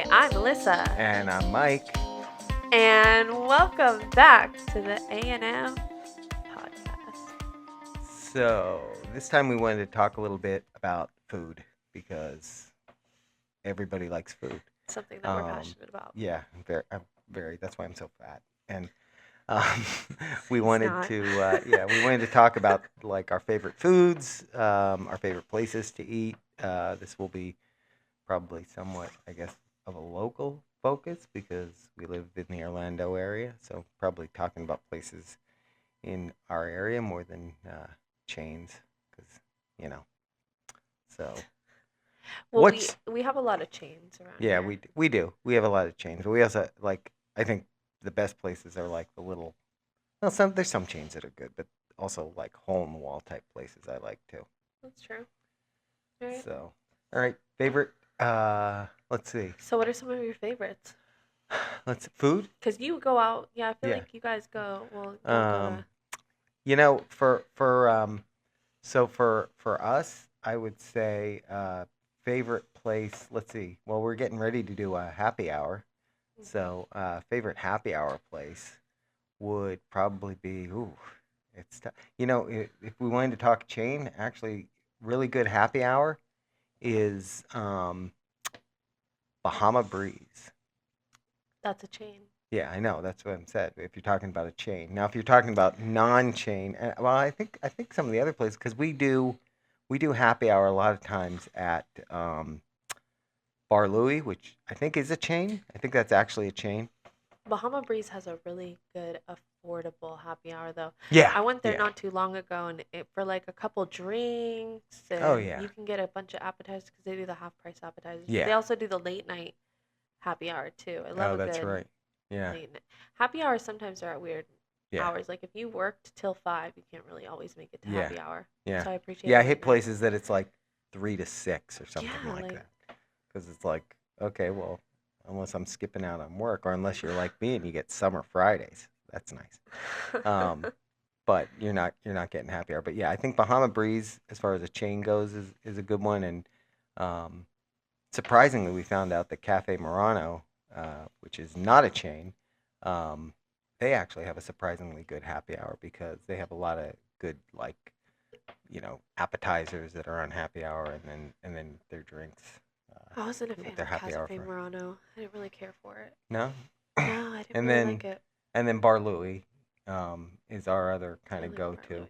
Hi, I'm Melissa. And I'm Mike. And welcome back to the A&M podcast. So, this time we wanted to talk a little bit about food because everybody likes food. Something that we're passionate about. Yeah, I'm very. That's why I'm so fat. And um, we He's wanted not. we wanted to talk about like our favorite foods, our favorite places to eat. This will be probably somewhat, I guess, of a local focus because we live in the Orlando area. So probably talking about places in our area more than chains, because you know. So Well, what's we have a lot of chains around yeah, here. we do. We have a lot of chains, but we also like. I think the best places are like the little. Well, there's some chains that are good, but also like hole in the wall type places I like too. That's true. All right. So, all right, favorite. Let's see. So what are some of your favorites? Let's food. Because you go out. Yeah, I feel Yeah. like you guys go. Well, you'll go to. You know, so for us, I would say favorite place. Let's see. Well, we're getting ready to do a happy hour, so favorite happy hour place would probably be. Ooh, it's you know, if we wanted to talk chain, actually, really good happy hour is Bahama Breeze. That's a chain. Yeah, I know. That's what I'm said. If you're talking about a chain, now if you're talking about non-chain, well, I think some of the other places because we do happy hour a lot of times at Bar Louie, which I think is a chain. I think that's actually a chain. Bahama Breeze has a really good, affordable happy hour, though. Yeah. I went there Yeah. not too long ago, and for like a couple drinks, Oh and yeah. you can get a bunch of appetizers because they do the half price appetizers. Yeah. They also do the late night happy hour too. I love Oh, a that's good right. Yeah. late night. Happy hours sometimes are at weird Yeah. hours. Like if you worked till 5, you can't really always make it to Yeah. happy hour. Yeah. So I appreciate. Yeah, I late hate night. places that it's like 3 to 6 or something Yeah, like like that. Because it's like, okay, well, unless I'm skipping out on work, or unless you're like me and you get summer Fridays, that's nice. But you're not getting happy hour. But yeah, I think Bahama Breeze, as far as a chain goes, is a good one. And um, surprisingly, we found out that Cafe Murano, which is not a chain, um, they actually have a surprisingly good happy hour because they have a lot of good like appetizers that are on happy hour, and then their drinks. I wasn't a fan With their of happy hour Cafe for Murano. I didn't really care for it. no. No, I didn't and really then like it. and then Bar Louie is our other I kind of like go Bar to. Louie.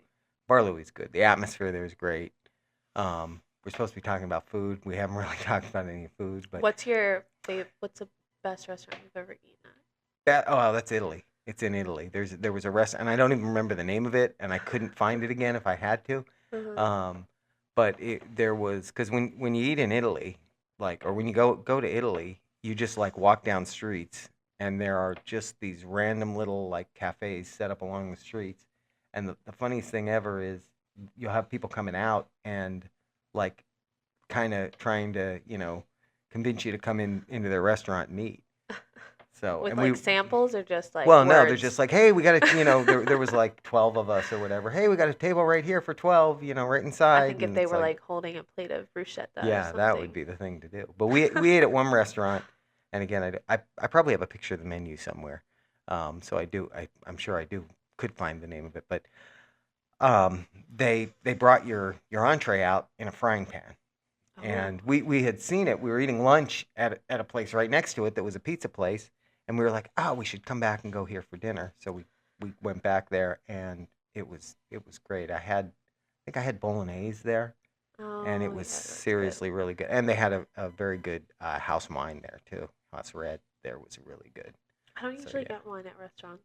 Bar Louie's good. The atmosphere there is great. We're supposed to be talking about food. We haven't really talked about any food, but What's the best restaurant you've ever eaten that's Italy. It's in Italy. There was a restaurant, and I don't even remember the name of it, and I couldn't find it again if I had to. at? Um, but there was because when you eat in Italy, like or when you go to Italy, you just like walk down streets, and there are just these random little like cafes set up along the streets, and the funniest thing ever is you'll have people coming out and like kind of trying to convince you to come into their restaurant and eat. So With and like samples or just like well, no, they're words? just like, hey, we got to, there was like 12 of us or whatever. Hey, we got a table right here for 12, right inside. I think if and they it's were like holding a plate of bruschetta or yeah, something. that would be the thing to do. But we ate at one restaurant, and again, I probably have a picture of the menu somewhere. So I'm sure I could find the name of it. But they brought your entree out in a frying pan. Oh. And we had seen it. We were eating lunch at a place right next to it that was a pizza place, and we were like, oh, we should come back and go here for dinner. So we went back there, and it was great. I think I had bolognese there, and it Oh, was yeah, that's seriously really good. And they had a very good house wine there too. House red there was really good. I don't So, usually yeah. get wine at restaurants.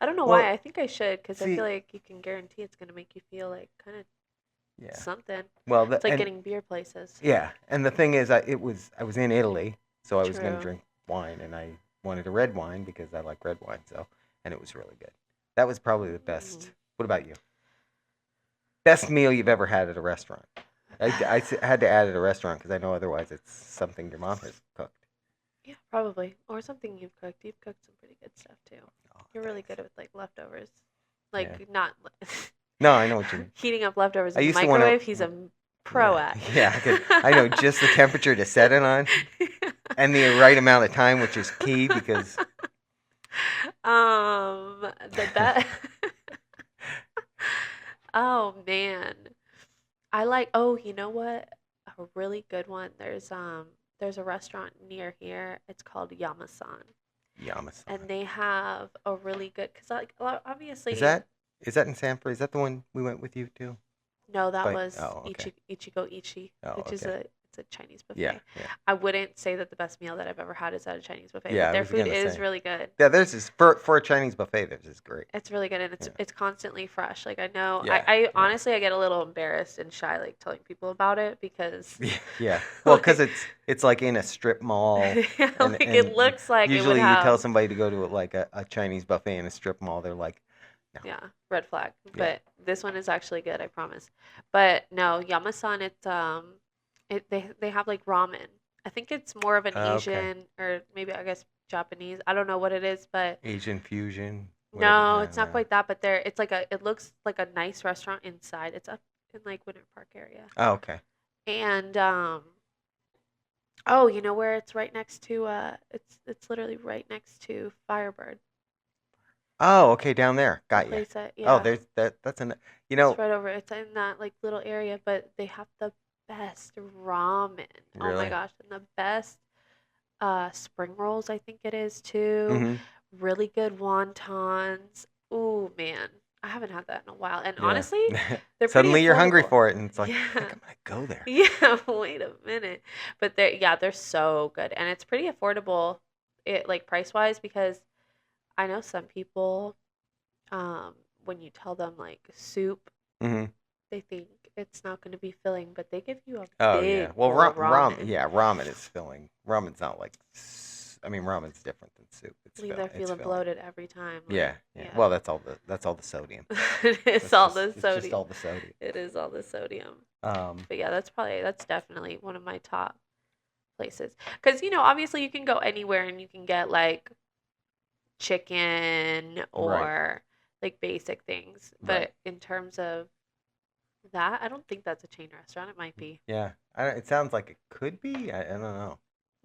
I don't know Well, why. I think I should because I see, feel like you can guarantee it's going to make you feel like kind of yeah. something. Well, It's like getting beer places. yeah, and the thing is, I was in Italy, so I was going to True. drink wine, and I wanted a red wine because I like red wine. So, and it was really good. That was probably the best. Mm. What about you? Best meal you've ever had at a restaurant? I had to add at a restaurant because I know otherwise it's something your mom has cooked. Yeah, probably. Or something you've cooked. You've cooked some pretty good stuff too. Oh, You're really thanks. good with like leftovers. Like Yeah. not No, I know what you. heating up leftovers I in the used to wanna- microwave. He's a pro yeah, at. yeah, I know just the temperature to set it on. and the right amount of time, which is key because The best. Oh man. I like, oh, you know what? A really good one. There's a restaurant near here. It's called Yamasan. And Yamasan. they have a really good, cuz like Is obviously that is that in Sanford? Is that the one we went with you to? no, that But was oh, okay. Ichigo Ichi, Oh, which is okay. it's a Chinese Yeah, buffet. yeah, I wouldn't say that the best meal that I've ever had is at a Chinese buffet, but yeah. I their was food gonna is say. really good. Yeah, theirs is for a Chinese buffet. Theirs is great. It's really good and Yeah, it's constantly fresh. Like I know yeah, I yeah, honestly I get a little embarrassed and shy like telling people about it because yeah. Yeah. Well, because like it's like in a strip mall, yeah, like and it looks like it would usually you tell have somebody to go to like a Chinese buffet in a strip mall, they're like, no. yeah, red flag. Yeah. But this one is actually good, I promise. But no, Yamasan they have like ramen. I think it's more of an Okay. Asian or maybe I guess Japanese. I don't know what it is, but Asian fusion, whatever. no, No, it's not no. quite that, but it's like a it looks like a nice restaurant inside. It's up in like Winter Park area. Oh, okay. And oh, you know where it's right next to it's literally right next to Firebird. Oh, okay, down there. The Got you. place that Oh, yeah, there's that's an. You it's know, right over. It's in that like little area, but they have the best ramen. Oh my really. gosh, and the best spring rolls I think it is too. Mm-hmm. Really good wontons. Ooh, man. I haven't had that in a while. And Yeah. honestly, they're pretty Suddenly you're hungry affordable. for it, and it's like, I think Yeah. I'm gonna go there. Yeah, wait a minute. But they're so good and it's pretty affordable it like price-wise because I know some people um when you tell them like soup, Mm-hmm. they think it's not going to be filling, but they give you a Oh yeah. big Well, bowl of ramen. yeah, ramen is filling. Ramen's not like. I mean, ramen's different than soup. Leave there It's feeling filling. bloated every time. Yeah, Like, yeah. yeah. Well, that's all the sodium. It's all the It's just sodium. all the sodium. It is all the sodium. Um, But yeah, that's definitely one of my top places. Because, obviously you can go anywhere and you can get like chicken right, or like basic things. right. But in terms of that, I don't think that's a chain restaurant. It might be. Yeah. It sounds like it could be. I don't know.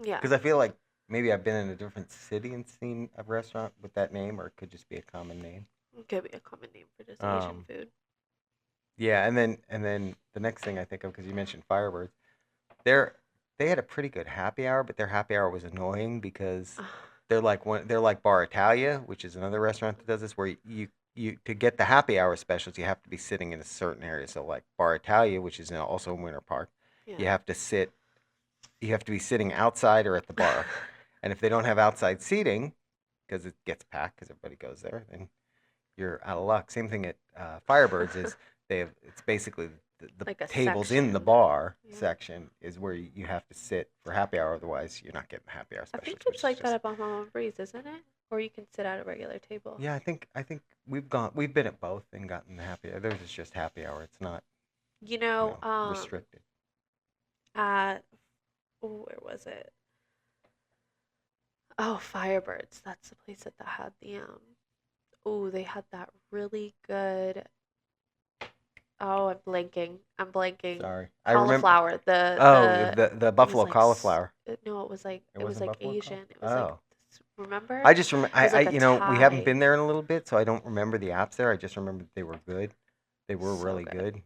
Yeah, Because I feel like maybe I've been in a different city and seen a restaurant with that name, or it could just be a common name. it could be a common name for just Asian Um, food. yeah, and then the next thing I think of because you mentioned Firebirds, they're they had a pretty good happy hour, but their happy hour was annoying because they're like Bar Italia, which is another restaurant that does this, where you to get the happy hour specials, you have to be sitting in a certain area. So like Bar Italia, which is also in Winter Park, Yeah. you have to sit, you have to be sitting outside or at the bar, and if they don't have outside seating, because it gets packed because everybody goes there, then you're out of luck. Same thing at Firebirds is they have it's basically the Like a tables in the section. bar Yeah. section is where you have to sit for happy hour. Otherwise, you're not getting the happy hour I specials, think which it's is like that just at Bahama Breeze, isn't it? Or you can sit at a regular table. yeah. I think we've been at both and gotten the happy hour. Theirs is just happy hour. It's not You know, restricted. at where was it? Oh, Firebirds. That's the place that had the oh, they had that really good. Oh, I'm blanking. I'm blanking. Sorry, I remember. Cauliflower. Oh, the It was buffalo like cauliflower. no, It it was wasn't like buffalo Asian. cauliflower. It was like Oh. remember? I just remember, It was like a we haven't Thai. been there in a little bit, so I don't remember the apps there. I just remember they were good. They were So really good. good.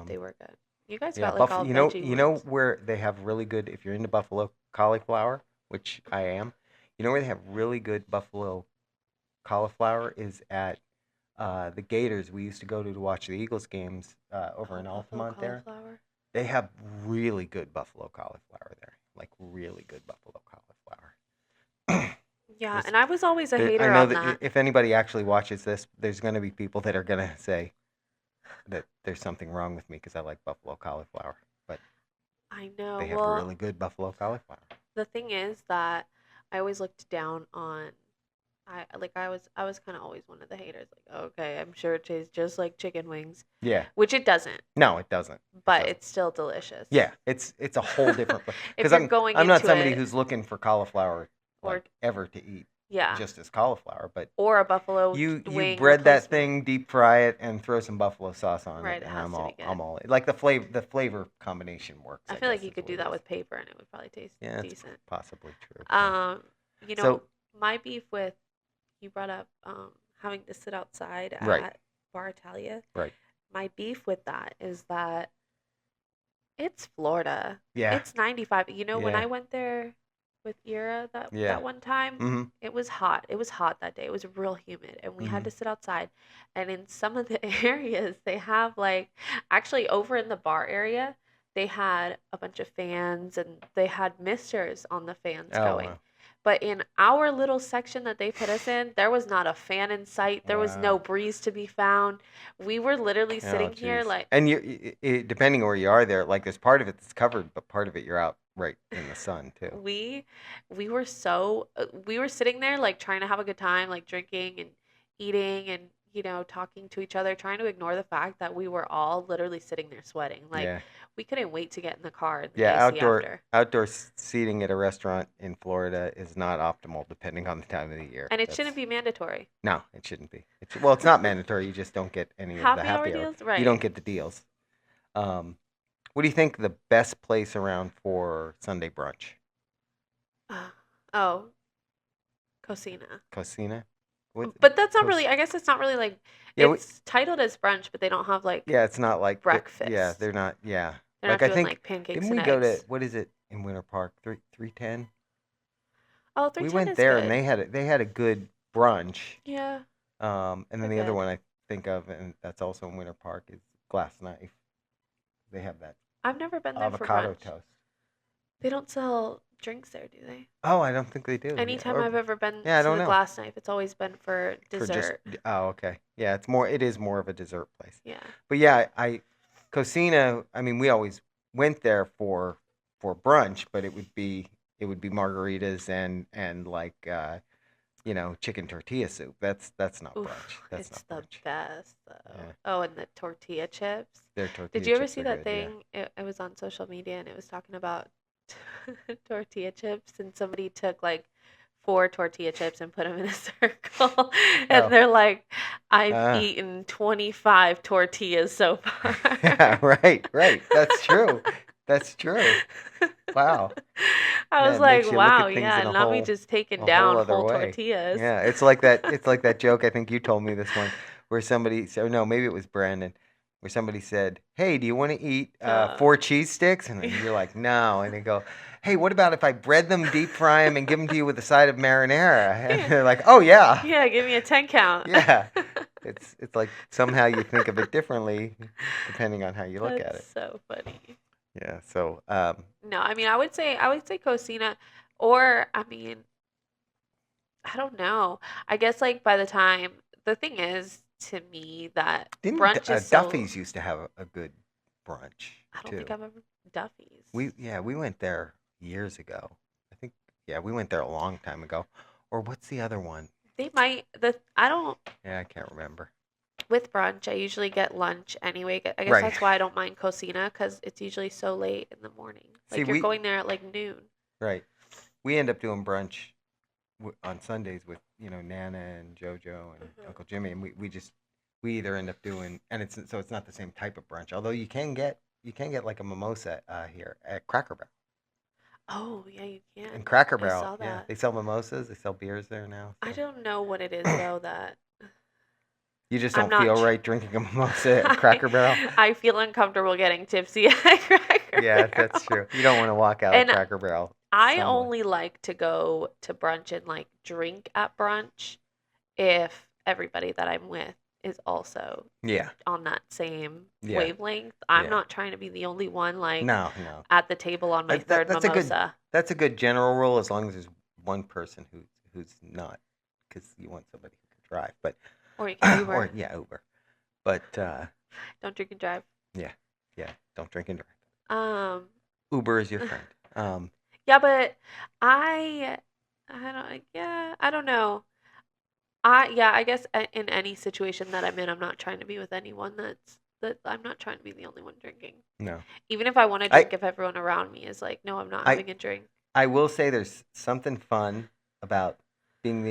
They were good. You guys Yeah, got like all veggie you know ones. where they have really good, if you're into buffalo cauliflower, which I am, you know where they have really good buffalo cauliflower is at the Gators we used to go to watch the Eagles games over Oh, in buffalo Altamont there. cauliflower. They have really good buffalo cauliflower there. Like really good buffalo cauliflower. Yeah, There's and I was always a I hater know on that that. if anybody actually watches this, there's going to be people that are going to say that there's something wrong with me because I like buffalo cauliflower. But I know. they have Well, really good buffalo cauliflower. the thing is that I always looked down on I was kind of always one of the haters like, okay, I'm sure it tastes just like chicken wings, Yeah. which it doesn't, No, it doesn't. but doesn't. it's still delicious. Yeah, it's a whole different If because you're going I'm not into somebody it who's looking for cauliflower or like ever to eat. Yeah. just as cauliflower, but Or a buffalo you wing bread that replacement. thing, deep fry it, and throw some buffalo sauce on Right, it, it and has to be I'm good. all like the flavor combination works. I I feel like guess you is could what do it that is. with paper and it would probably taste Yeah, it's decent. possibly true. You know, So my beef with you brought up having to sit outside right, at Bar Italia. right, My beef with that is that it's Florida. yeah, It's 95. You know, when yeah, I went there with Ira that yeah. that one time, Mm-hmm. it was hot. It was hot that day. It was real humid, and we Mm-hmm. had to sit outside. And in some of the areas, they have like actually over in the bar area, they had a bunch of fans and they had misters on the fans Oh going. wow, But in our little section that they put us in, there was not a fan in sight. There was no wow. breeze to be found. We were literally Oh sitting here jeez. like And depending where you are there, like there's part of it that's covered, but part of it you're out right in the sun too. we we were so we were sitting there like trying to have a good time, like drinking and eating and talking to each other, trying to ignore the fact that we were all literally sitting there sweating. Like Yeah. we couldn't wait to get in the car in the Yeah, AC after. outdoor seating at a restaurant in Florida is not optimal depending on the time of the year. And it shouldn't That's be mandatory. no, it shouldn't be. Well, it's not mandatory. You just don't get any of the Happy hour happy hour. deals, You right? don't get the deals. Um, what do you think the best place around for Sunday brunch? Oh, Cocina. Cocina? What? But that's not really. Cos- I guess it's not really like yeah, it's titled as brunch, but they don't have like yeah. It's not like yeah. breakfast. They're not. Yeah. They're Like not I doing think like pancakes didn't and we go to eggs. what is it in Winter Park? 310. Oh, We 310 went is there and good. they had a good brunch. Yeah, And then they're the other good. one I think of, and that's also in Winter Park, is Glass Knife. They have that I've never been there for avocado brunch. toast. They don't sell drinks there, do they? Oh, I don't think they do. Yeah, Anytime I've ever been yeah, I to don't the know. Glass Knife, it's always been for For just dessert. oh, okay. Yeah, it is more of a dessert place. Yeah. But yeah, Cocina, I mean, we always went there for brunch, but it would be margaritas and like chicken tortilla soup. That's not brunch. Oof, That's it's not the brunch. best though. Yeah. Oh, and the tortilla chips. Their Did tortilla you ever chips see are that good, yeah. thing? It was on social media and it was talking about tortilla chips, and somebody took like four tortilla chips and put them in a circle, and Oh. they're like, I've Ah. eaten 25 tortillas so far. Yeah, right. That's true. That's true. Wow. I Yeah, was it like, makes you look wow, at things yeah, in not me just taking a whole down other whole way. tortillas. Yeah, it's like that joke I think you told me this one where somebody said, no, maybe it was Brandon, where somebody said, "Hey, do you want to eat 4 cheese sticks?" And you're like, "No." And they go, "Hey, what about if I bread them, deep fry them, and give them to you with a side of marinara?" And they're like, "Oh yeah." Yeah, give me a 10 count. Yeah. It's like somehow you think of it differently depending on how you look at That's it. so funny. Yeah. So, No, I mean, I would say Cocina, or I mean, I don't know. I guess like by the time the thing is to me that didn't brunch is so. Duffy's used to have a good brunch I don't think too? I've ever Duffy's. We went there years ago. I think yeah, we went there a long time ago. Or what's the other one? They might the I don't Yeah, I can't remember. with brunch. I usually get lunch anyway. I guess Right. that's why I don't mind Cocina because it's usually so late in the morning. See, Like you're going there at like noon. right. We end up doing brunch on Sundays with Nana and JoJo and Mhm. Uncle Jimmy, and we either end up doing, and it's not the same type of brunch. Although you can get like a mimosa here at Cracker Barrel. Oh yeah, you can. And Cracker I Barrel, saw yeah, that. they sell mimosas, they sell beers there now. I So don't know what it is though that you just I'm don't not. feel right drinking a mimosa at Cracker Barrel. I feel uncomfortable getting tipsy at Cracker Yeah, Barrel. that's true. You don't want to walk out of And Cracker Barrel I stumbling. only like to go to brunch and like drink at brunch if everybody that I'm with is also Yeah, on that same yeah, wavelength. I'm yeah. not trying to be the only one like No. at the table on my third That's a good mimosa. general rule as long as there's one person who's not, because you want somebody who can drive. But Or you can Uber. or yeah, Uber. But Don't drink and drive. yeah, don't drink and drive. Um, Uber is your friend. yeah, but I don't know. I guess in any situation that I'm in, I'm not trying to be with anyone that I'm not trying to be the only one drinking. No, Even if I want to I drink, if everyone around me is like, no, I'm not I having a drink. I will say there's something fun about being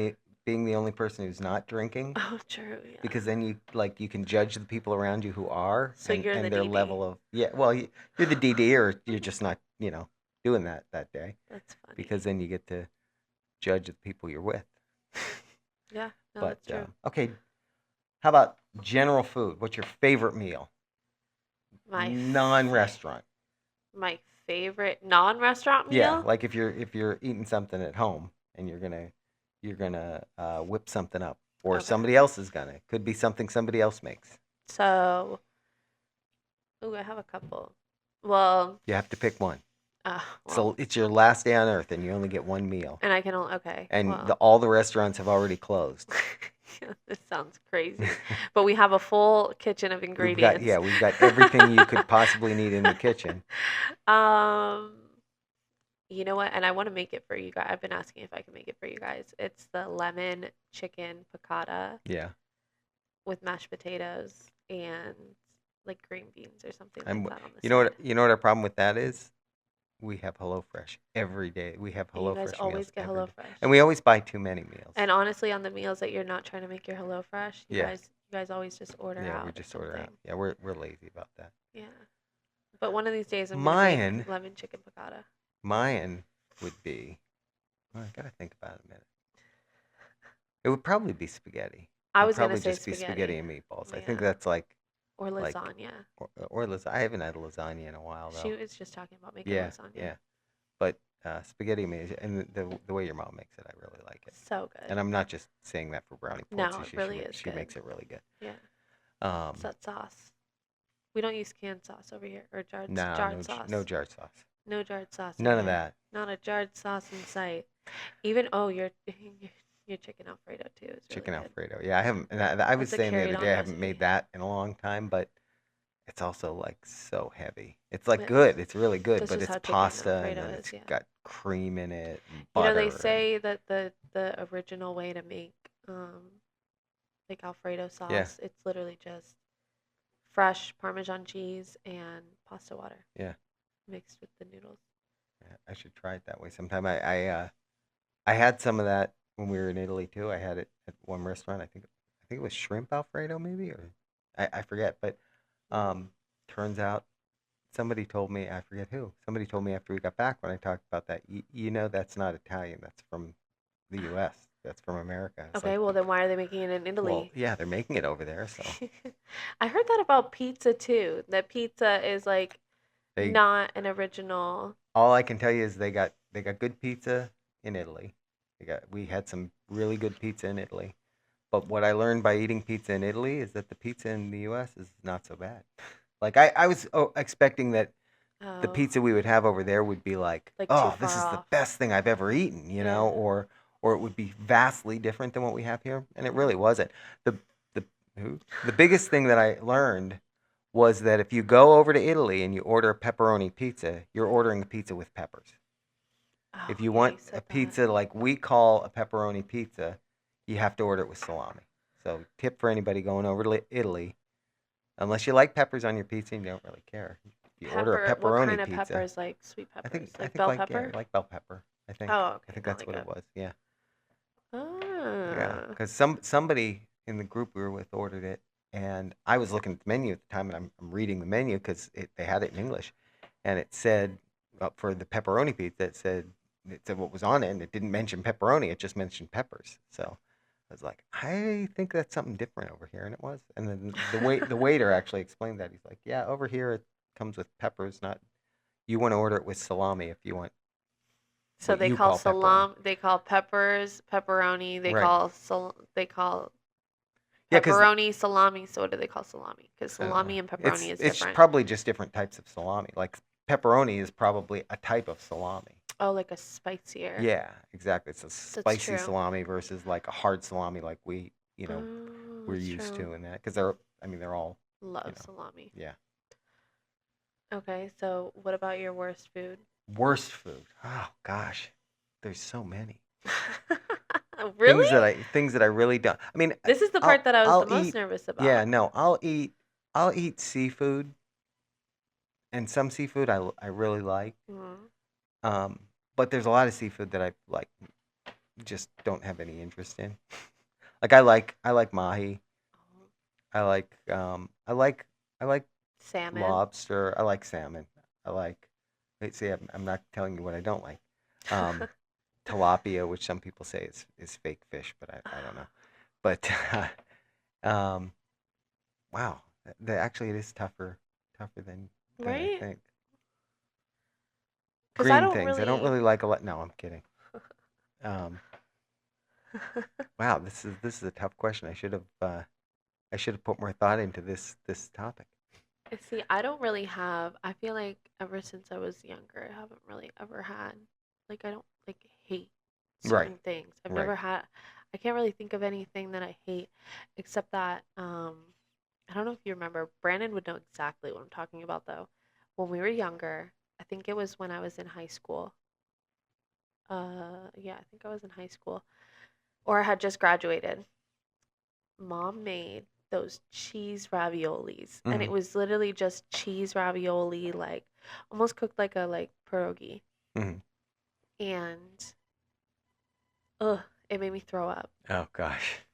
the only person who's not drinking, Oh, true. Yeah. because then you can judge the people around you who are, So you're the and their DD. level of, yeah. Well, you're the DD, or you're just not doing that day, That's funny. because then you get to judge the people you're with. Yeah. No, But that's true. okay, how about general food? What's your favorite meal? My Non-restaurant. my favorite non-restaurant Yeah, meal. like if you're eating something at home and you're gonna whip something up, or Okay. somebody else is gonna. Could be something somebody else makes. So, ooh, I have a couple. Well, You have to pick one. well, So it's your last day on Earth, and you only get one meal, and I can only okay. and Well, all the restaurants have already closed. this sounds crazy, but we have a full kitchen of ingredients. We've got everything you could possibly need in the kitchen. You know what? And I want to make it for you guys. I've been asking if I can make it for you guys. It's the lemon chicken piccata Yeah, with mashed potatoes and like green beans or something and like that on the you know side. what our problem with that is? We have HelloFresh every day. We have You guys HelloFresh always meals get every day, HelloFresh. and we always buy too many meals. And honestly, on the meals that you're not trying to make your HelloFresh, you Yeah. guys always just order Yeah, out we or just order out. something. Yeah, we're lazy about that. Yeah. But one of these days, I'm gonna Mine make lemon chicken piccata. Mine would be. Well, I gotta think about it a minute. It would probably be spaghetti. I It would was gonna probably say just be spaghetti spaghetti. and meatballs. I Yeah. think that's like Or like lasagna. or lasagna. I haven't had lasagna in a while She though. was just talking about making Yeah, lasagna. yeah. But spaghetti and the way your mom makes it, I really like it. So good. And I'm not just saying that for brownie points. No, it really is She good. makes it really good. Yeah. Um, It's that sauce. We don't use canned sauce over here or jarred no, sauce. no jarred sauce. No jarred sauce. None of okay? that. Not a jarred sauce in sight. Even your chicken Alfredo too is really Chicken good. Alfredo. Yeah, I haven't. And I was That's a saying the carried other on day I haven't recipe. made that in a long time, but it's also like so heavy. It's like It- good. It's really good, That's but just it's how chicken pasta, and Alfredo then is, it's yeah. got cream in it and You know, butter. they say that the original way to make like Alfredo Yeah, sauce, it's literally just fresh Parmesan cheese and pasta water yeah, mixed with the noodles. yeah. I should try it that way sometime. I had some of that when we were in Italy too. I had it at one restaurant. I think it was shrimp Alfredo maybe, or I forget. But turns out somebody told me, I forget who. Somebody told me after we got back when I talked about that. That's not Italian. That's from the U.S. That's from America. It's Okay, well then why are they making it in well, Italy? yeah, they're making it over there, so I heard that about pizza too. That pizza is like they. not an original. All I can tell you is they got good pizza in Italy. We had some really good pizza in Italy. But what I learned by eating pizza in Italy is that the pizza in the U.S. is not so bad. Like I was expecting that the Oh, pizza we would have over there would be like, like too oh, this far is the off. best thing I've ever eaten, Yeah. or it would be vastly different than what we have here, and it really wasn't. The the the biggest thing that I learned was that if you go over to Italy and you order a pepperoni pizza, you're ordering a pizza with peppers. Oh, If you yeah, want you a said that. pizza like we call a pepperoni pizza, you have to order it with salami. So tip for anybody going over to Italy, unless you like peppers on your pizza and you don't really care. If you order a Pepper. What pepperoni kind of pizza, peppers? Like sweet I peppers, think like bell like pepper. like bell pepper. Oh, okay. I think Not that's like what a. it was. Yeah. Yeah, Ah. because somebody in the group we were with ordered it, and I was looking at the menu at the time, and I'm reading the menu because they had it in English, and it said for the pepperoni pizza, it said what was on it, and it didn't mention pepperoni, it just mentioned peppers. So I was like, I think that's something different over here, and it was. And then the waiter actually explained that. He's like, yeah, over here it comes with peppers, not. You want to order it with salami if you want So what they you call call pepperoni. they call peppers pepperoni. Right. They call Yeah, because pepperoni salami. So what do they call salami? Because salami and pepperoni is it's different. probably just different types of salami. Like pepperoni is probably a type of salami. Oh, like a spicier. Yeah, exactly. It's a spicy true. salami versus like a hard salami, like we're That's used true. to in that. Because they're all, Love salami. yeah. Okay, so what about your worst food? Worst food. Oh gosh, there's so many Really? things that I really don't. I mean, This is the part that I was I'll the most eat. nervous about. Yeah, no, I'll eat seafood, and some seafood I really like. Mhm. But there's a lot of seafood that I like just don't have any interest in. Like I like mahi. Oh, I like salmon. lobster. I like salmon. I like. Wait, see, I'm not telling you what I don't like. Um, Tilapia, which some people say is fake fish, but I don't know. But um, wow, actually it is tougher than I Right? think. Because I Green don't things. I don't really. really like a lot. No, I'm kidding. Um, wow, this is a tough question. I should have put more thought into this topic. See, I don't really have. I feel like ever since I was younger, I haven't really ever had. Like, I don't like hate Right, certain things. I've right. never had. I can't really think of anything that I hate, except that I don't know if you remember. Brandon would know exactly what I'm talking about, though. When we were younger, I think it was when I was in high school. Yeah, I think I was in high school, or I had just graduated. Mom made those cheese raviolis, and it Hmm. was literally just cheese ravioli, like almost cooked like a pierogi. Hmm. And ugh, it made me throw up. Oh gosh.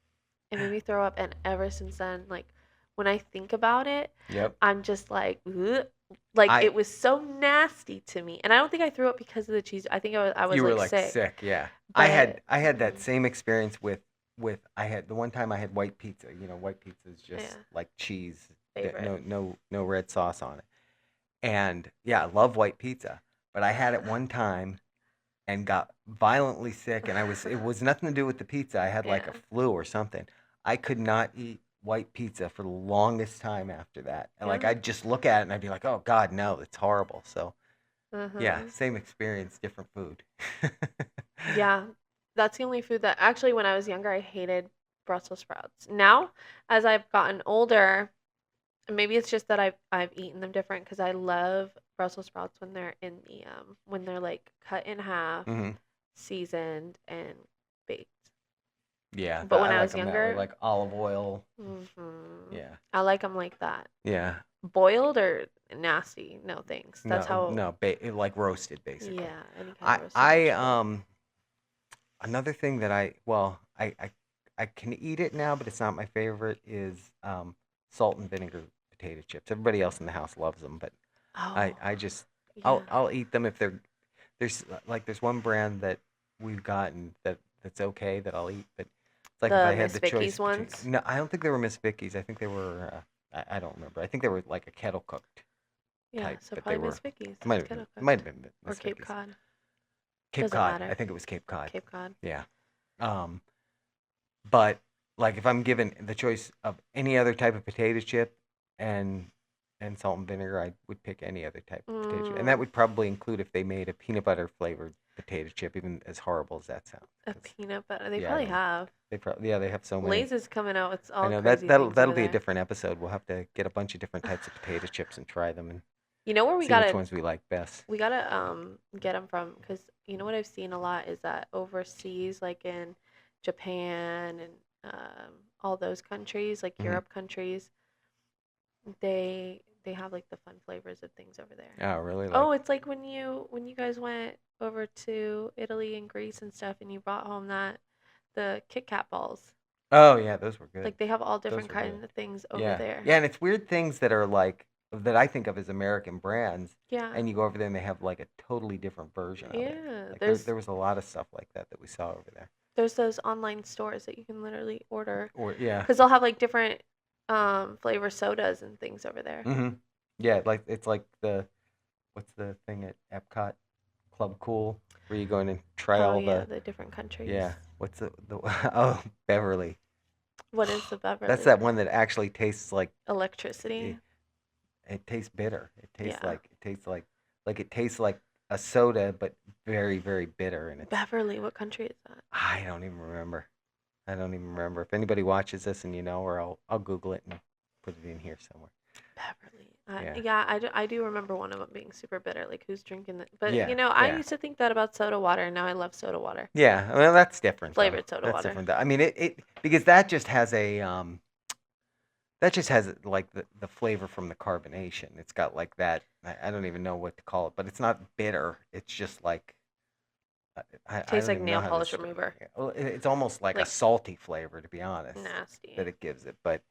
It made me throw up, and ever since then, like when I think about it, Yep. I'm just like, ugh. Like I it was so nasty to me, and I don't think I threw up because of the cheese. I think I was You were like like sick, sick, yeah. I had but I had that mhm, same experience with I had the one time I had white pizza. White pizza is just yeah, like cheese, favorite. no red sauce on it. And yeah, I love white pizza, but I had it one time and got violently sick, and it was nothing to do with the pizza. I had like a Yeah, flu or something. I could not eat white pizza for the longest time after that. And like yeah. I'd just look at it and I'd be like, "Oh God, no, it's horrible." So, yeah, Uh-huh. same experience, different food. Yeah, that's the only food that actually when I was younger I hated Brussels sprouts. Now, as I've gotten older, maybe it's just that I've eaten them different because I love Brussels sprouts when they're in the when they're like cut in half, Hmm. seasoned and baked. Yeah, But I when I like was them that way, younger, like olive oil. hmm Yeah, I like them like that. yeah. Boiled or nasty? No thanks. That's No, how. no, like roasted basically. Yeah, any kind I of roasted I vegetable. another thing that I can eat it now, but it's not my favorite is salt and vinegar potato chips. Everybody else in the house loves them, but Oh, I just yeah. I'll eat them if there's one brand that we've gotten that's okay that I'll eat, but it's like if The I had Miss the Vicky's choice between ones. no, I don't think they were Miss Vicky's. I think they were I don't remember. I think they were like a kettle cooked Yeah, type, so but they probably were Miss Vicky's. it It's it kettle might cooked. have been Or Miss Cape Vicky's. Cod. Cape Doesn't Cod. I matter. think it was Cape Cod. Cape Cod. Yeah. Um, but like if I'm given the choice of any other type of potato chip and salt and vinegar, I would pick any other type of potato chip. And that Mm, would probably include if they made a peanut butter flavored potato chip, even as horrible as that sounds. a Because peanut butter. They yeah, I probably don't. have. They have so many. Lay's is coming out with I all know crazy things that'll over be a there. different episode. We'll have to get a bunch of different types of potato chips and try them and You know where we see which gotta ones we like best. we gotta get them from? Because you know what I've seen a lot is that overseas, like in Japan and all those countries, like Hmm. Europe countries, they have like the fun flavors of things over there. Oh, really? Like, Oh, it's like when you guys went over to Italy and Greece and stuff, and you brought home that the Kit Kat balls. oh yeah, those were good. Like they have all Those different were good. kinds of things over Yeah, there. yeah, and it's weird things that are like that I think of as American brands, Yeah, and you go over there and they have like a totally different version of it. yeah. Like There's there was a lot of stuff like that we saw over there. there's those online stores that you can literally order Or yeah, because they'll have like different flavor sodas and things over there. hmm, yeah, like it's like the what's the thing at Epcot, Club Cool, where you go in and try Oh all yeah, the the different countries. yeah. What's the oh Beverly. What is the That's Beverly? that one that actually tastes like Electricity. it, it tastes bitter. Yeah. It tastes like a soda, but very very bitter, and it's Beverly, what country is that? I don't even remember. I don't even remember. If anybody watches this and you know, or I'll Google it and put it in here somewhere. Beverly. Yeah, Yeah, I do remember one of them being super bitter. Like, who's drinking it? But, yeah, I yeah, used to think that about soda water, and now I love soda water. yeah. Well, that's different though. Flavored soda That's water. different. I mean, it because that just has a that just has like the flavor from the carbonation. It's got like that. I don't even know what to call it, but it's not bitter. It's just like I Tastes don't like even know nail how to polish describe remover. it. Well, it's almost like a Like salty flavor, to be honest, that nasty. it gives it. But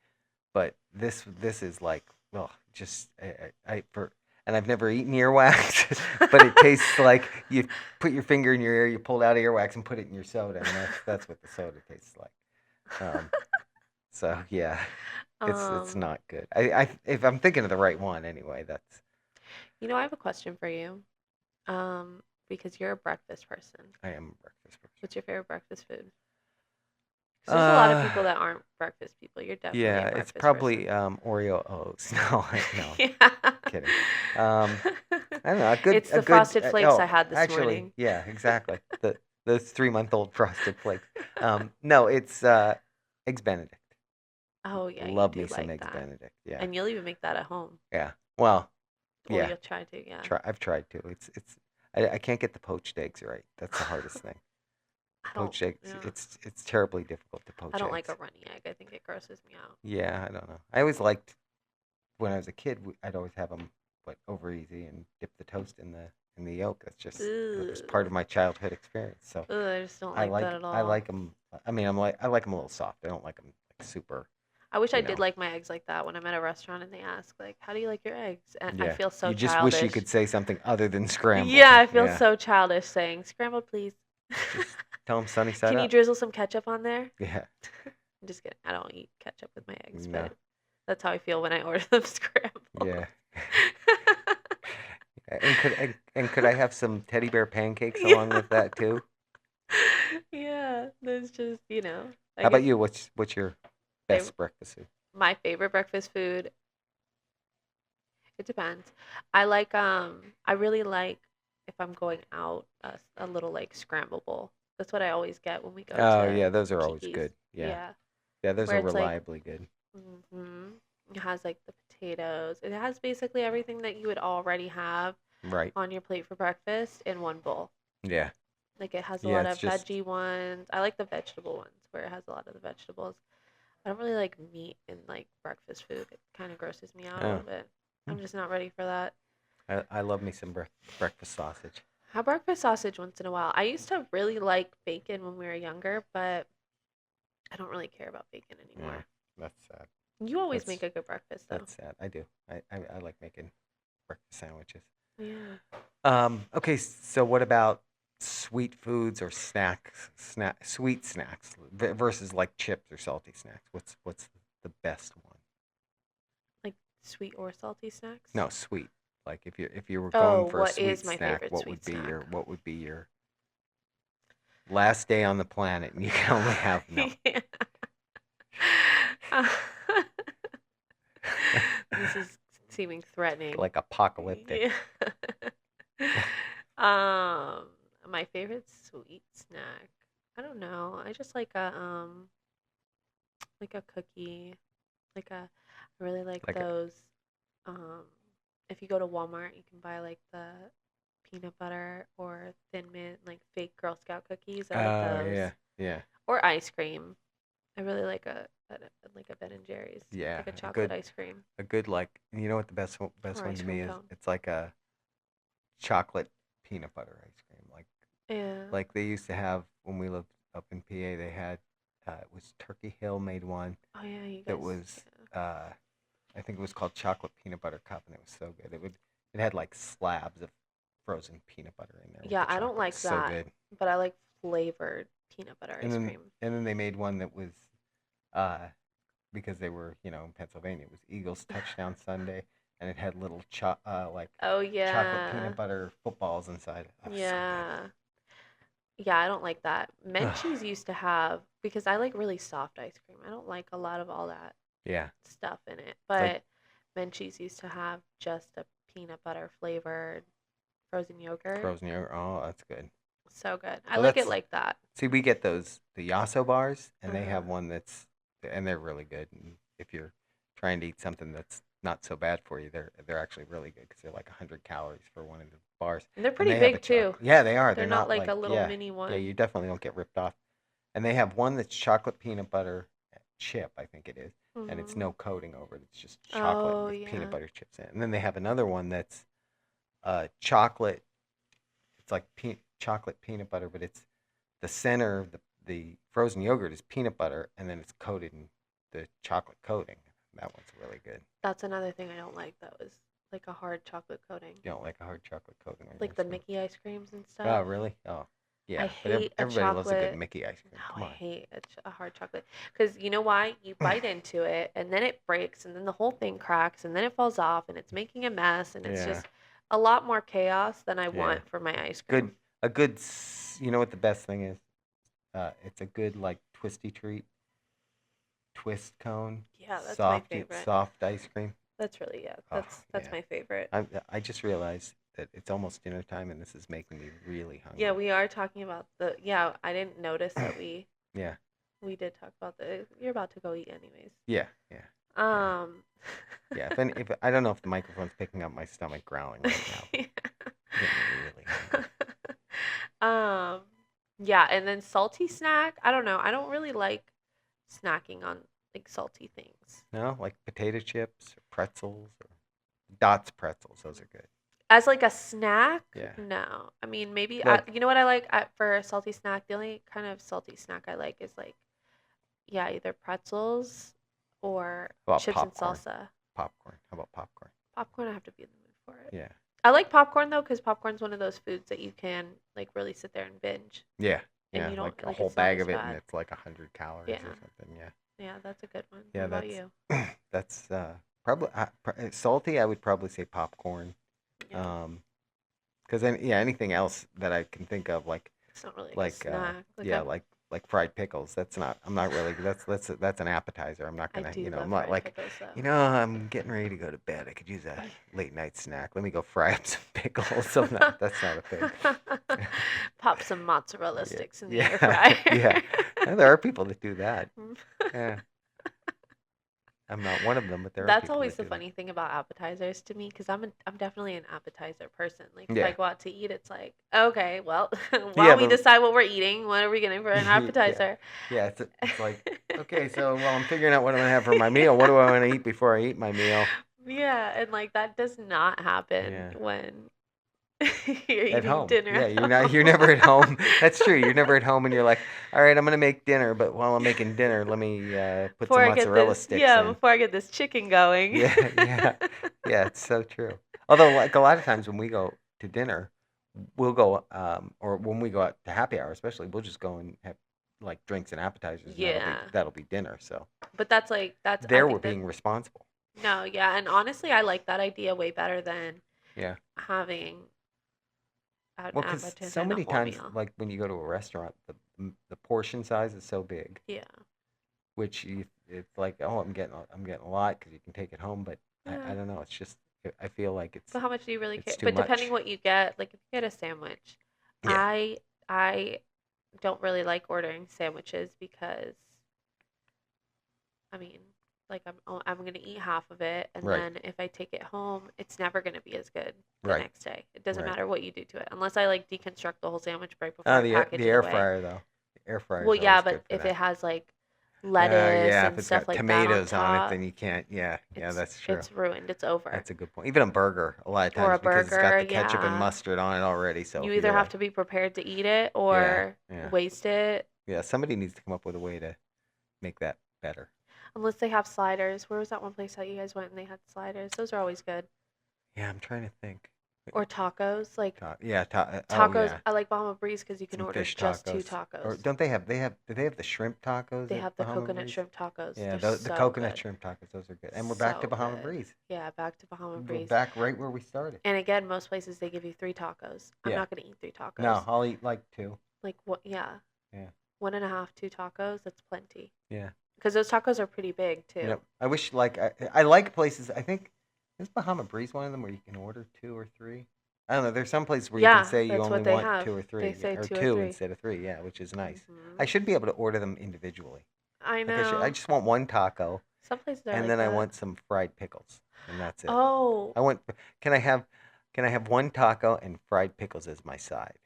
this is like, well, just I for and I've never eaten earwax, but it tastes like you put your finger in your ear, you pulled out earwax and put it in your soda, and that's what the soda tastes like. So yeah, it's Um, not good. I if I'm thinking of the right one anyway, that's I have a question for you. Because you're a breakfast person. I am a breakfast person. What's your favorite breakfast food? Because there's a lot of Uh, people that aren't breakfast people. You're definitely yeah, a it's breakfast probably person. Oreo O's. No, no, Yeah. kidding. Um, I don't know, It's a the good. frosted flakes Oh, I had this actually, morning. yeah, exactly. Those 3-month-old frosted flakes. No, it's eggs Benedict. Oh yeah, you Love me do some like eggs that. Benedict. Yeah, And you'll even make that at home. yeah. Well, Well, yeah. you'll try to, yeah. I've tried to. I can't get the poached eggs right. That's the hardest thing. I don't, Poached eggs. yeah. It's terribly difficult to I poach don't like a eggs. runny egg. I think it grosses me out. Yeah, I don't know. I always liked when I was a kid. I'd always have them over easy and dip the toast in the yolk. That was part Ugh. of my childhood experience. So Ugh, I just don't like that at I all. like them. I mean, I like them a little soft. I don't like them like super. I wish I You did know. like my eggs like that when I'm at a restaurant and they ask, like, how do you like your eggs? And I Yeah. feel so You just wish you childish. could say something other than scrambled. Yeah, I feel Yeah. so childish saying, scrambled, please. Just tell them sunny side Can you up. drizzle some ketchup on there? Yeah. I'm just kidding. I don't eat ketchup with my eggs, No. but that's how I feel when I order them scrambled. Yeah. And could I have some teddy bear pancakes along Yeah. with that too? Yeah, that's just, I How about guess you? What's your fav- best breakfast food? my favorite breakfast food, it depends. I really like if I'm going out a little like scramble bowl. That's what I always get when we go Oh to yeah, those are always Keke's. good. Yeah. Yeah, Yeah, those where are it's like, reliably good. hmm it has like the potatoes. It has basically everything that you would already have Right. on your plate for breakfast in one bowl. Yeah. Like it has a Yeah, lot it's of just veggie ones. I like the vegetable ones where it has a lot of the vegetables. I don't really like meat in like breakfast food. It kind of grosses me out a oh, little bit. I'm just not ready for that. I love me some breakfast sausage. Have breakfast sausage once in a while. I used to really like bacon when we were younger, but I don't really care about bacon Yeah. anymore. That's sad. You always That's make a good breakfast though. that's sad. I do. I like making breakfast sandwiches. Yeah. Okay, so what about sweet foods or sweet snacks versus like chips or salty snacks? What's the best one? Like sweet or salty snacks? No, sweet. Like if you were Oh, going for a what is sweet my snack, favorite sweet snack? what would be your last day on the planet and you can only have milk? Yeah. Uh, this is seeming threatening. Like apocalyptic. Yeah. Um, my favorite sweet snack. I don't know. I just like a cookie. I really like Like a, those. Um, if you go to Walmart, you can buy like the peanut butter or Thin Mint, like fake Girl Scout cookies. I like oh those. yeah, yeah, Or ice cream. I really like like a Ben and Jerry's, yeah. like a chocolate ice cream A good like you know what the best or one ice to cream me is? cone. It's like a chocolate peanut butter ice cream. Yeah. Like they used to have when we lived up in PA. They had it was Turkey Hill made one Oh yeah, you that guys. was I think it was called chocolate peanut butter cup, and it was so good. It had like slabs of frozen peanut butter in there with Yeah, the I don't chocolate. It was like so that, good. but I like flavored peanut butter And ice then cream. they made one that was uh because they were in Pennsylvania. It was Eagles touchdown Sunday, and it had little like Oh chocolate yeah. peanut butter footballs inside. Oh, so Yeah. Yeah, I don't like that. good. Menchie's used to have because I like really soft ice cream. I don't like a lot of all that Yeah, stuff in it. like But Menchie's used to have just a peanut butter flavored frozen yogurt. frozen yogurt. Oh, that's good. So good. I Oh, like it that's like that. see, we get the Yasso bars, and they have Uh-huh. one and they're really good. And if you're trying to eat something that's not so bad for you, they're actually really good because they're like 100 calories for one of the bars, And they're and pretty they have a big chocolate. too. Yeah, they are. They're They're not not like like a little mini yeah. You one. definitely don't get ripped off. And they have one that's chocolate peanut butter chip, I think it is, and it's Hmm. no coating over it. It's just chocolate Oh with peanut yeah. butter chips in it. And then they have another one that's chocolate. It's like chocolate peanut butter, but it's the center of the frozen yogurt is peanut butter, and then it's coated in the chocolate coating. That one's really good. That's another thing I don't like. That was like a hard chocolate coating, You don't like a hard chocolate coating on like yours, the so. Mickey ice creams and Oh, stuff. really? Oh, I yeah. But hate a everybody loves a good chocolate. Mickey ice cream. No, Come I on. hate a hard chocolate. Because you know why? You bite into it and then it breaks and then the whole thing cracks and then it falls off and it's making a mess and it's Yeah, just a lot more chaos than I yeah. want for my ice Good. cream. A good. You know what the best thing is? It's a good like twisty treat, twist cone, Yeah, that's my soft, favorite. soft ice cream. That's really, yeah, Oh that's yeah. my favorite. I just realized that it's almost dinner time, and this is making me really Yeah, hungry. we are talking about yeah, I didn't notice that Yeah, we did talk about you're about to go eat anyways. yeah, yeah, yeah, Um yeah. If I don't know if the microphone's picking up my stomach growling right now, but I'm getting really hungry. Um, yeah, and then salty snack. I don't know. I don't really like snacking on like salty things. No, like potato chips or pretzels or Dots pretzels. Those are good. As like a snack, Yeah, no. I mean, maybe like you know what I like for a salty snack. The only kind of salty snack I like is like yeah, either pretzels or how about chips and popcorn. salsa. Popcorn. How about popcorn? Popcorn, I have to be in the mood for it. Yeah, I like popcorn though, because popcorn's one of those foods that you can like really sit there and binge, yeah, and yeah. you don't Like a like whole it's not bag as of it, and bad. it's like 100 calories Yeah, or something. Yeah, yeah, that's a good one. What yeah. about you? That's probably salty. I would probably say popcorn. Yeah, Um, because yeah, anything else that I can think of, it's not really like a like snack. Like yeah, like fried pickles. That's not. I'm not really. That's an appetizer. I'm not I gonna. do I'm love not fried like. pickles though. I'm getting ready to go to bed. I could use a late night snack. Let me go fry up some pickles. I'm not, that's not a thing. Pop some mozzarella Yeah, sticks in the air yeah, fryer. yeah. And there are people that do that. Yeah, I'm not one of them, but there are That's people always that the do that. funny thing about appetizers to me because I'm definitely an appetizer person. Like if I Yeah, go out to eat, it's like okay, well, yeah, while we but decide what we're eating, what are we getting for an yeah, appetizer? yeah. It's like okay, so while I'm figuring out what I'm gonna have for my meal, what do I want to eat before I eat my meal? Yeah, and like that does not happen Yeah. when you're At eating home. dinner Yeah, at you're home. never at home. That's true. You're never at home and you're like, all right, I'm gonna make dinner, but while I'm making dinner, let me put Before some I get mozzarella this, sticks yeah, in. before I get this chicken going. Yeah, yeah, yeah. It's so true. Although, like a lot of times when we go to dinner, we'll go, or when we go out to happy hour, especially, we'll just go and have like drinks and appetizers, and Yeah. that'll be dinner. So But that's like I there we're think that being responsible. no, yeah, and honestly I like that idea way better than Yeah. having an Well, because appetizer so and a many whole times, meal. like when you go to a restaurant, the portion size is so big, Yeah. which it's like, oh, I'm getting a lot because you can take it home, but Yeah. I don't know. It's just I feel like But how much do you really care? it's too But depending much. what you get, like if you get a sandwich, Yeah. I don't really like ordering sandwiches because I mean, like I'm gonna eat half of it, and Right. then if I take it home, it's never gonna be as good the Right. next day. It doesn't Right. matter what you do to it, unless I like deconstruct the whole sandwich right before Oh, I package the it air away. fryer though. The air fryer Well, is yeah, always but good for if it that. has like lettuce Yeah, if and it's stuff got like that on tomatoes on it, then top, you can't. Yeah, yeah, that's true. it's ruined. It's over. That's a good point. Even a burger, a lot of Or times a because it's got burger, the ketchup and yeah. mustard on it already. So You if either you're have like, to be prepared to eat it yeah, or yeah, waste it, yeah, somebody needs to come up with a way to make that better. unless they have sliders. Where was that one place that you guys went and they had sliders? Those are always good. Yeah, I'm trying to think. Or tacos, like Oh tacos. yeah, I like Bahama Breeze because you can some order fish just two tacos. Or tacos. don't do they have the shrimp tacos They at have the Bahama coconut Breeze? shrimp tacos. Yeah, They're the so coconut good. shrimp tacos, those are good. And we're back to So Bahama good. Breeze. Yeah, back to Bahama We're Breeze. back right where we started. And again, most places they give you three tacos. I'm Yeah. not gonna eat three No, tacos. I'll eat like two. Like what? Yeah, Yeah. 1.5, two tacos. That's plenty. Yeah. Because those tacos are pretty big too. Yep. I wish like I like places. I think is Bahama Breeze one of them where you can order two or three. I don't know. There's some places where you can Yeah, say you that's only what they want have. two or three, They say or two or two three. instead of three. Yeah, which is nice. I Mhm. should be able to order them individually. I Like I know. just want one taco, Some places are and like then I that. want some fried pickles, and that's it. Oh, I want. Can I have? Can I have one taco and fried pickles as my side?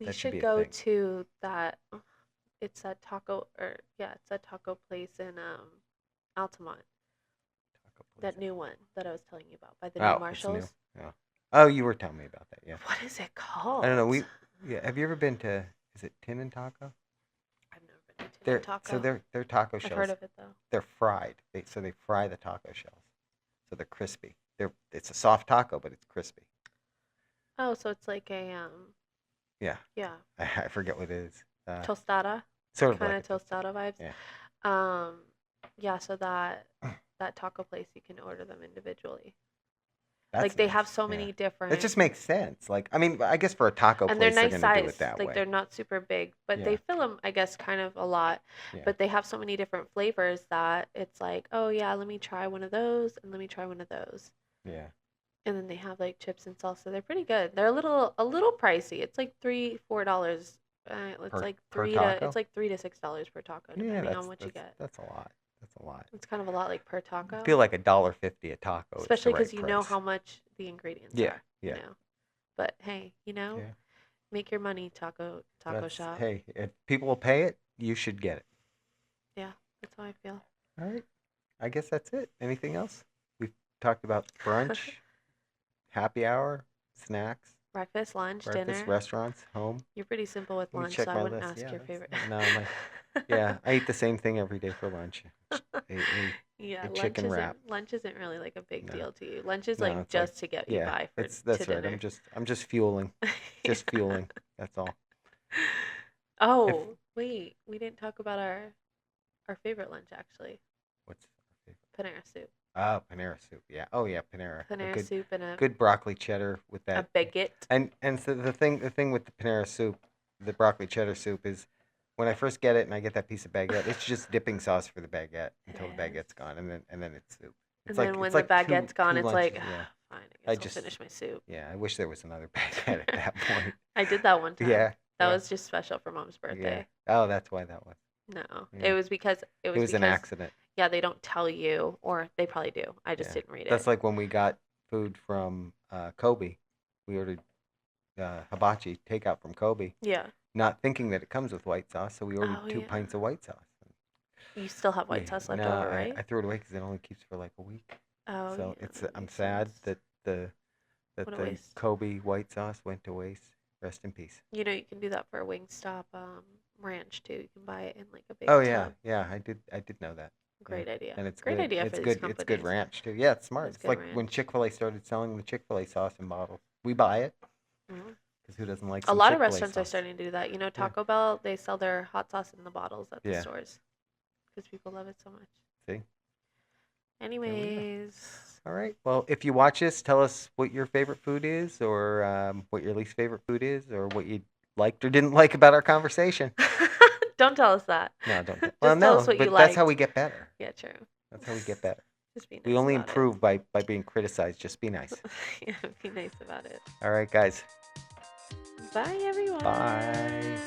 we That should should be a go thing. to that. It's that taco, or yeah, it's that taco place in Altamont. Taco That place. new one that I was telling you about by the new Oh, it's new. Marshalls. Yeah. Oh, you were telling me about that. Yeah. What is it I don't know. called? Yeah. Have you ever been to? Is it Tin and Taco? I've never been to Tin and So Taco. their taco I've heard shells. of it though. They're fried. They fry the taco shells, so they're crispy. It's a soft taco, but it's crispy. Oh, so it's like a Yeah. yeah, I forget what it is. tostada, Sort of kind like a of tostada. tostada vibes. Yeah. Um, yeah, so that taco place you can order them individually. That's Like they nice. have so Yeah. many It different just makes sense. Like, I mean, I guess for a taco and they're place, they're nice gonna do it size. that Like they're way. not super big, but they Yeah. fill them, I guess, kind of a lot. Yeah. But they have so many different flavors that it's like, oh yeah, let me try one of those and let me try one of those. Yeah. And then they have like chips and salsa. They're pretty good. They're a little pricey. It's like $3-4. It's like Per it's taco. like $3 to $6 per taco, Yeah, depending on what you get. that's a lot. That's a lot. It's kind of a lot like per I taco, feel like $1.50 a taco is the especially because right you know price. how much the ingredients Yeah. are. You Yeah. know, but hey, Yeah. make your money, taco That's shop. hey, if people will pay it, you should get it. Yeah, that's how I feel. All right. I guess that's it. Anything else? We've talked about brunch, happy hour, snacks, Breakfast, lunch, breakfast, dinner. restaurants, home. You're pretty simple with Let me lunch, check so I my wouldn't list. ask Yeah, your favorite. no, yeah, I eat the same thing every day for lunch. Yeah, A lunch chicken isn't wrap. lunch isn't really like a big No, deal to you. Lunch is no, like it's like, just to get you yeah, by for it's to that's right. dinner. I'm just fueling, Yeah. just fueling. That's all. If Oh, wait, we didn't talk about our favorite lunch actually. what's our favorite? Panera soup. Oh, Panera soup. Yeah. Oh yeah, Panera. A Panera soup and a good broccoli cheddar with a that. baguette. And so the thing with the Panera soup, the broccoli cheddar soup is when I first get it and I get that piece of baguette, it's just dipping sauce for the baguette It until the is. baguette's gone, and then it's soup. And then when the Two baguette's gone, it's lunches. like, Yeah. fine, I I guess I'll just finish my soup. yeah. I wish there was another baguette at that point. I did that one time. Yeah. That Yeah. was just special for mom's Yeah. birthday. Oh, that's why that was. No, Yeah. it It was was an because accident. yeah, they don't tell you, or they probably do. I just Yeah. didn't read That's it. like when we got food from Kobe. We ordered hibachi takeout from Kobe, Yeah. not thinking that it comes with white sauce, so we ordered Oh 2 pints of yeah. white sauce. You still have We white sauce left no, over, right? I threw it away because it only keeps for like a week. Oh So yeah, it's that I'm makes sad sense. that What a the waste. Kobe white sauce went to waste. Rest in peace. You know, you can do that for Wingstop ranch too. You can buy it in like a big Oh yeah, tub. yeah, I did know that. Yeah, Great idea. and it's Great good. idea for these It's good companies. ranch too. Yeah, it's smart. It's It's good like when ranch. Chick-fil-A started selling the Chick-fil-A sauce in bottles. We buy it Mhm. because who doesn't like A some lot of Chick-fil-A restaurants are sauce? starting to do that. You know, Yeah, Taco Bell, they sell their hot sauce in the bottles at the yeah. stores because people love it so much. See, there we go. Anyways, All right. Well, if you watch this, tell us what your favorite food is, or what your least favorite food is, or what you liked or didn't like about our conversation. don't tell us that. No, don't. Well, Just tell no, us what you but that's how liked. we get better. Yeah, true. That's how we get better. Just be We nice only about it. improve by being criticized. Just be nice. Yeah, be nice about it. All right, guys. Bye, everyone. Bye.